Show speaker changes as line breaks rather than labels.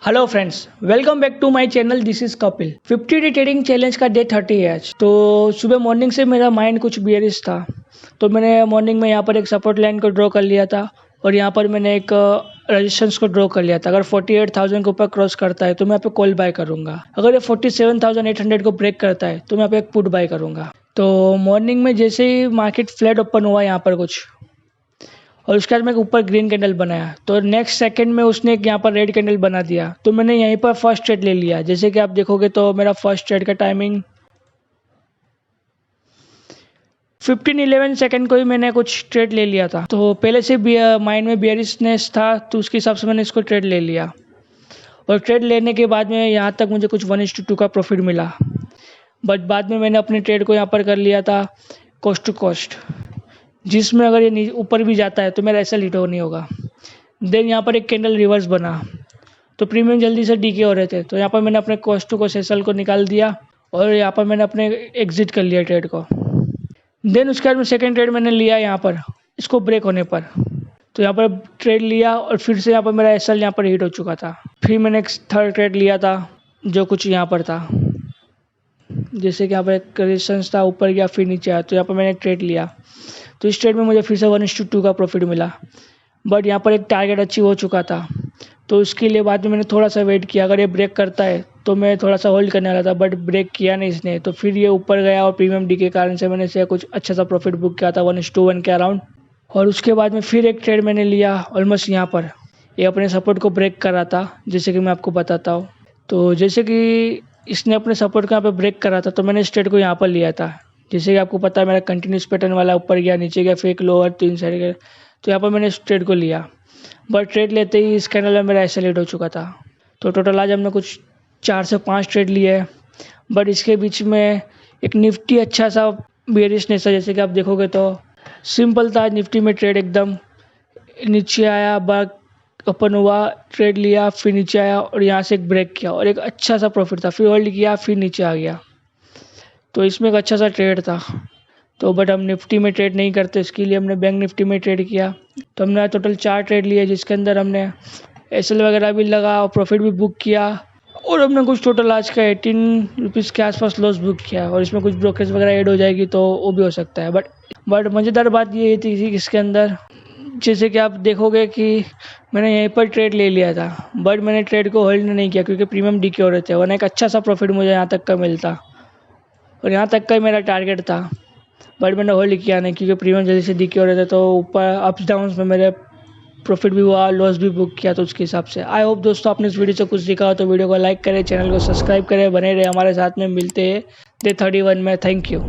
Hello friends, welcome back to my channel. This is Kapil. 50 day trading challenge का day 30 है आज। तो सुबह मॉर्निंग से मेरा माइंड कुछ बियरिश था, तो मैंने मॉर्निंग में यहाँ पर एक सपोर्ट लाइन को ड्रॉ कर लिया था और यहाँ पर मैंने एक रेजिस्टेंस को ड्रॉ कर लिया था। अगर 48,000 के ऊपर क्रॉस करता है तो मैं यहाँ पे कॉल बाय करूंगा। अगर ये 47,800 को ब्रेक करता है तो मैं यहाँ पे एक पुट बाय करूंगा। तो मॉर्निंग में जैसे ही मार्केट फ्लैट ओपन हुआ यहाँ पर कुछ, और उसके बाद मैं ऊपर ग्रीन कैंडल बनाया, तो नेक्स्ट सेकंड में उसने एक यहाँ पर रेड कैंडल बना दिया, तो मैंने यहीं पर फर्स्ट ट्रेड ले लिया। जैसे कि आप देखोगे तो मेरा फर्स्ट ट्रेड का टाइमिंग 15-11 सेकंड को ही मैंने कुछ ट्रेड ले लिया था। तो पहले से माइंड में बियरिशनेस था, तो उसके हिसाब से मैंने इसको ट्रेड ले लिया। और ट्रेड लेने के बाद में यहाँ तक मुझे कुछ 1:2 का प्रॉफिट मिला। बट बाद में मैंने अपने ट्रेड को यहाँ पर कर लिया था कॉस्ट टू कॉस्ट, जिसमें अगर ये ऊपर भी जाता है तो मेरा ऐसा लीड नहीं होगा। देन यहाँ पर एक कैंडल रिवर्स बना, तो प्रीमियम जल्दी से डीके हो रहे थे, तो यहाँ पर मैंने अपने कॉस्ट टू कॉस्ट एसएल को निकाल दिया और यहाँ पर मैंने अपने एग्जिट कर लिया ट्रेड को। देन उसके बाद में सेकेंड ट्रेड मैंने लिया यहाँ पर इसको ब्रेक होने पर, तो यहाँ पर ट्रेड लिया और फिर से यहाँ पर मेरा एसएल यहाँ पर हिट हो चुका था। फिर मैंने एक थर्ड ट्रेड लिया था जो कुछ यहाँ पर था, जैसे कि यहाँ पर एक रेजिस्टेंस था, ऊपर गया फिर नीचे आया, तो यहाँ पर मैंने ट्रेड लिया। तो इस ट्रेड में मुझे फिर से 1:2 का प्रॉफिट मिला। बट यहाँ पर एक टारगेट अचीव हो चुका था, तो उसके लिए बाद में मैंने थोड़ा सा वेट किया। अगर ये ब्रेक करता है तो मैं थोड़ा सा होल्ड करने वाला था, बट ब्रेक किया नहीं इसने, तो फिर ये ऊपर गया और प्रीमियम डी के कारण से मैंने इसे कुछ अच्छा सा प्रॉफिट बुक किया था 1:1 के अराउंड। और उसके बाद में फिर एक ट्रेड मैंने लिया ऑलमोस्ट यहाँ पर, ये अपने सपोर्ट को ब्रेक कर रहा था, जैसे कि मैं आपको बताता हूँ। तो जैसे कि इसने अपने सपोर्ट को यहाँ पर ब्रेक करा था, तो मैंने इस ट्रेड को यहाँ पर लिया था। जैसे कि आपको पता है मेरा कंटिन्यूस पैटर्न वाला ऊपर गया नीचे गया फिर एक लोअर 3 साइड गया, तो यहाँ पर मैंने इस ट्रेड को लिया। बट ट्रेड लेते ही इस कैंडल में मेरा ऐसा लेट हो चुका था। तो टोटल आज हमने कुछ 4 से 5 ट्रेड लिए हैं। बट इसके बीच में एक निफ्टी अच्छा सा बेरिशनेस है, जैसे कि आप देखोगे तो सिंपल था। निफ्टी में ट्रेड एकदम नीचे आया, बाग ओपन हुआ, ट्रेड लिया, फिर नीचे आया और यहाँ से एक ब्रेक किया और एक अच्छा सा प्रॉफिट था, फिर होल्ड किया, फिर नीचे आ गया। तो इसमें एक अच्छा सा ट्रेड था। तो बट हम निफ्टी में ट्रेड नहीं करते, इसके लिए हमने बैंक निफ्टी में ट्रेड किया। तो हमने टोटल 4 ट्रेड लिए, जिसके अंदर हमने एसएल वगैरह भी लगा और प्रॉफिट भी बुक किया। और हमने कुछ टोटल आज का 18 रुपीज़ के आसपास लॉस बुक किया, और इसमें कुछ ब्रोकरेज वगैरह ऐड हो जाएगी तो वो भी हो सकता है। बट मज़ेदार बात ये थी कि इसके अंदर जैसे कि आप देखोगे कि मैंने यहीं पर ट्रेड ले लिया था, बट मैंने ट्रेड को होल्ड नहीं किया क्योंकि प्रीमियम डीके हो रहे थे, वरना एक अच्छा सा प्रॉफिट मुझे यहाँ तक का मिलता और यहाँ तक का ही मेरा टारगेट था। बट मैंने होल्ड किया नहीं क्योंकि प्रीमियम जल्दी से डीके हो रहे थे, तो ऊपर अप्स डाउन्स में मेरे प्रॉफिट भी हुआ, लॉस भी बुक किया। तो उसके हिसाब से आई होप दोस्तों आपने इस वीडियो से कुछ सीखा हो, तो वीडियो को लाइक करें, चैनल को सब्सक्राइब करें, बने रहे हमारे साथ में। मिलते हैं डे 31 में। Thank you.